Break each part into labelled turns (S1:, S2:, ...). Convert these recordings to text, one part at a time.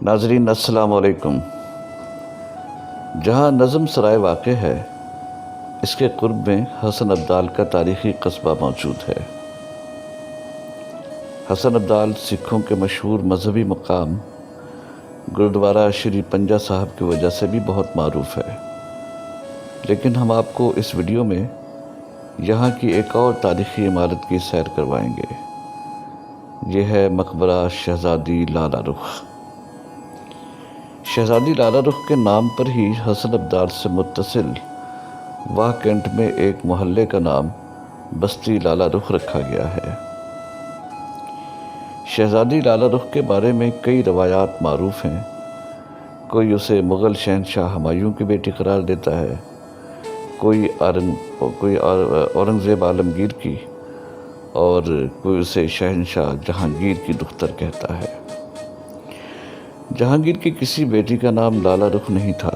S1: ناظرین السلام علیکم۔ جہاں نظم سرائے واقع ہے، اس کے قرب میں حسن ابدال کا تاریخی قصبہ موجود ہے۔ حسن ابدال سکھوں کے مشہور مذہبی مقام گرودوارہ شری پنجہ صاحب کی وجہ سے بھی بہت معروف ہے، لیکن ہم آپ کو اس ویڈیو میں یہاں کی ایک اور تاریخی عمارت کی سیر کروائیں گے۔ یہ ہے مقبرہ شہزادی لالہ رخ۔ شہزادی لالہ رخ کے نام پر ہی حسن ابدال سے متصل واہ کینٹ میں ایک محلے کا نام بستی لالہ رخ رکھا گیا ہے۔ شہزادی لالہ رخ کے بارے میں کئی روایات معروف ہیں۔ کوئی اسے مغل شہنشاہ ہمایوں کی بیٹی قرار دیتا ہے، کوئی اورنگزیب عالمگیر کی، اور کوئی اسے شہنشاہ جہانگیر کی دختر کہتا ہے۔ جہانگیر کی کسی بیٹی کا نام لالہ رخ نہیں تھا،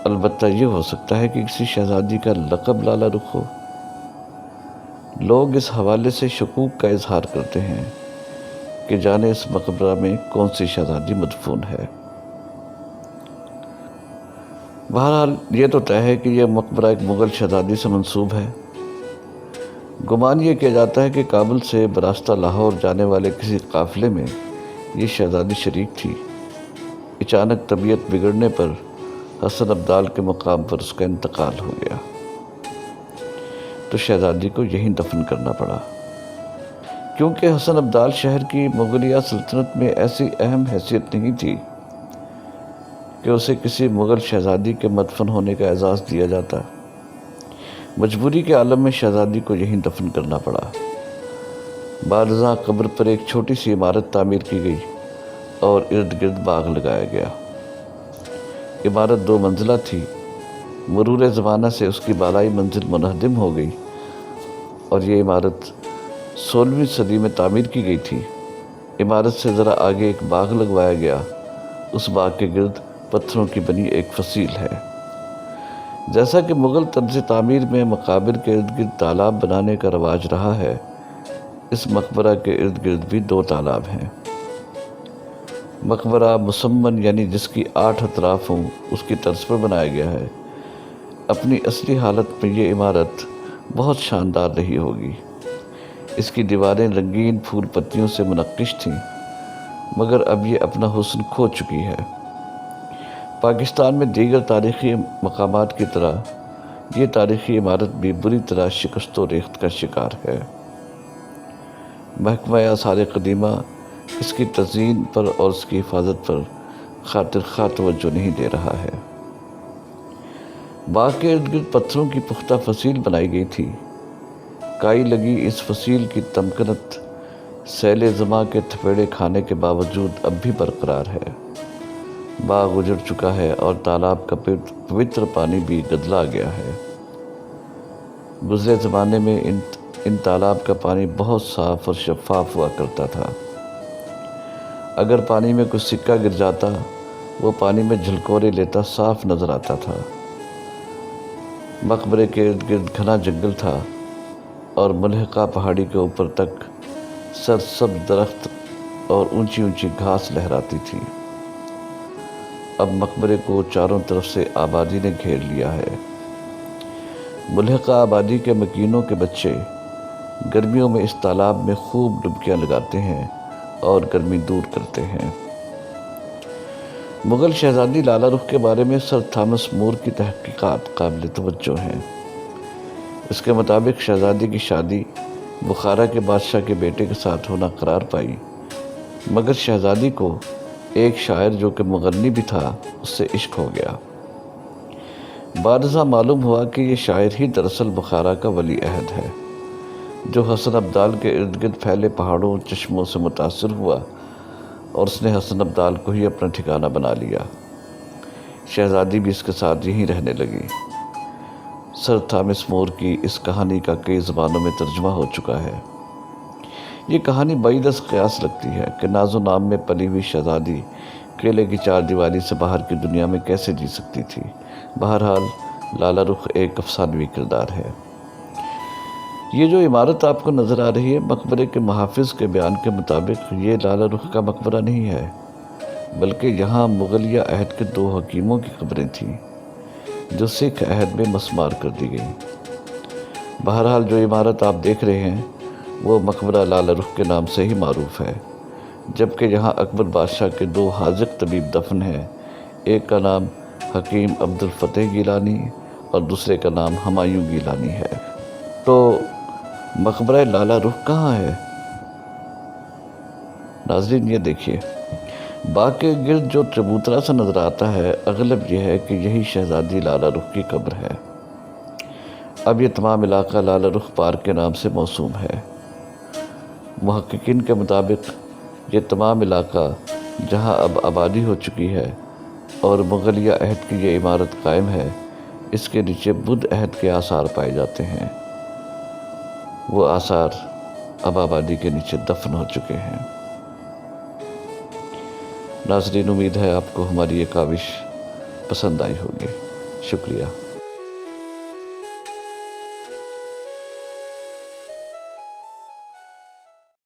S1: البتہ یہ ہو سکتا ہے کہ کسی شہزادی کا لقب لالہ رخ ہو۔ لوگ اس حوالے سے شکوک کا اظہار کرتے ہیں کہ جانے اس مقبرہ میں کون سی شہزادی مدفون ہے۔ بہرحال یہ تو طے ہے کہ یہ مقبرہ ایک مغل شہزادی سے منسوب ہے۔ گمان یہ کیا جاتا ہے کہ کابل سے براستہ لاہور جانے والے کسی قافلے میں یہ شہزادی شریک تھی۔ اچانک طبیعت بگڑنے پر حسن ابدال کے مقام پر اس کا انتقال ہو گیا، تو شہزادی کو یہیں دفن کرنا پڑا۔ کیونکہ حسن ابدال شہر کی مغلیہ سلطنت میں ایسی اہم حیثیت نہیں تھی کہ اسے کسی مغل شہزادی کے مدفن ہونے کا اعزاز دیا جاتا، مجبوری کے عالم میں شہزادی کو یہیں دفن کرنا پڑا۔ بعد ازاں قبر پر ایک چھوٹی سی عمارت تعمیر کی گئی اور ارد گرد باغ لگایا گیا۔ عمارت 2 منزلہ تھی۔ مرور زمانہ سے اس کی بالائی منزل منہدم ہو گئی اور یہ عمارت 16ویں صدی میں تعمیر کی گئی تھی۔ عمارت سے ذرا آگے ایک باغ لگوایا گیا۔ اس باغ کے گرد پتھروں کی بنی ایک فصیل ہے۔ جیسا کہ مغل طرز تعمیر میں مقابر کے ارد گرد تالاب بنانے کا رواج رہا ہے، اس مقبرہ کے ارد گرد بھی 2 تالاب ہیں۔ مقبرہ مسمن یعنی جس کی 8 اطراف ہوں، اس کی طرز پر بنایا گیا ہے۔ اپنی اصلی حالت میں یہ عمارت بہت شاندار رہی ہوگی۔ اس کی دیواریں رنگین پھول پتیوں سے منقش تھیں، مگر اب یہ اپنا حسن کھو چکی ہے۔ پاکستان میں دیگر تاریخی مقامات کی طرح یہ تاریخی عمارت بھی بری طرح شکست و ریخت کا شکار ہے۔ محکمہ آثار قدیمہ اس کی تزئین پر اور اس کی حفاظت پر خاطر خواہ توجہ نہیں دے رہا ہے۔ باغ کے ارد گرد پتھروں کی پختہ فصیل بنائی گئی تھی۔ کائی لگی اس فصیل کی تمکنت سیل زماں کے تھپیڑے کھانے کے باوجود اب بھی برقرار ہے۔ باغ اجڑ چکا ہے اور تالاب کا پوتر پانی بھی گدلا گیا ہے۔ گزرے زمانے میں ان تالاب کا پانی بہت صاف اور شفاف ہوا کرتا تھا۔ اگر پانی میں کوئی سکہ گر جاتا، وہ پانی میں جھلکورے لیتا صاف نظر آتا تھا۔ مقبرے کے ارد گرد گھنا جنگل تھا اور ملحقہ پہاڑی کے اوپر تک سرسبز درخت اور اونچی اونچی گھاس لہراتی تھی۔ اب مقبرے کو چاروں طرف سے آبادی نے گھیر لیا ہے۔ ملحقہ آبادی کے مکینوں کے بچے گرمیوں میں اس تالاب میں خوب ڈبکیاں لگاتے ہیں اور گرمی دور کرتے ہیں۔ مغل شہزادی لالہ رخ کے بارے میں سر تھامس مور کی تحقیقات قابل توجہ ہیں۔ اس کے مطابق شہزادی کی شادی بخارا کے بادشاہ کے بیٹے کے ساتھ ہونا قرار پائی، مگر شہزادی کو ایک شاعر جو کہ مغنی بھی تھا، اس سے عشق ہو گیا۔ بعد ازاں معلوم ہوا کہ یہ شاعر ہی دراصل بخارا کا ولی عہد ہے، جو حسن ابدال کے ارد گرد پھیلے پہاڑوں چشموں سے متاثر ہوا اور اس نے حسن ابدال کو ہی اپنا ٹھکانہ بنا لیا۔ شہزادی بھی اس کے ساتھ یہیں رہنے لگی۔ سر تھامس مور کی اس کہانی کا کئی زبانوں میں ترجمہ ہو چکا ہے۔ یہ کہانی بعید از قیاس لگتی ہے کہ ناز و نام میں پلی ہوئی شہزادی قلعے کی 4 دیواری سے باہر کی دنیا میں کیسے جی سکتی تھی۔ بہرحال لالہ رخ ایک افسانوی کردار ہے۔ یہ جو عمارت آپ کو نظر آ رہی ہے، مقبرے کے محافظ کے بیان کے مطابق یہ لالہ رخ کا مقبرہ نہیں ہے، بلکہ یہاں مغلیہ عہد کے 2 حکیموں کی قبریں تھیں جو سکھ عہد میں مسمار کر دی گئیں۔ بہرحال جو عمارت آپ دیکھ رہے ہیں وہ مقبرہ لالہ رخ کے نام سے ہی معروف ہے، جبکہ یہاں اکبر بادشاہ کے 2 حاذق طبیب دفن ہیں، ایک کا نام حکیم عبد الفتح گیلانی اور دوسرے کا نام ہمایوں گیلانی ہے۔ تو مقبرہ لالہ رخ کہاں ہے؟ ناظرین یہ دیکھیے، باغ کے گرد جو چبوترا سا نظر آتا ہے، اغلب یہ ہے کہ یہی شہزادی لالہ رخ کی قبر ہے۔ اب یہ تمام علاقہ لالہ رخ پارک کے نام سے موسوم ہے۔ محققین کے مطابق یہ تمام علاقہ جہاں اب آبادی ہو چکی ہے اور مغلیہ عہد کی یہ عمارت قائم ہے، اس کے نیچے بدھ عہد کے آثار پائے جاتے ہیں۔ وہ آثار اب آبادی کے نیچے دفن ہو چکے ہیں۔ ناظرین، امید ہے آپ کو ہماری یہ کاوش پسند آئی ہوگی۔ شکریہ۔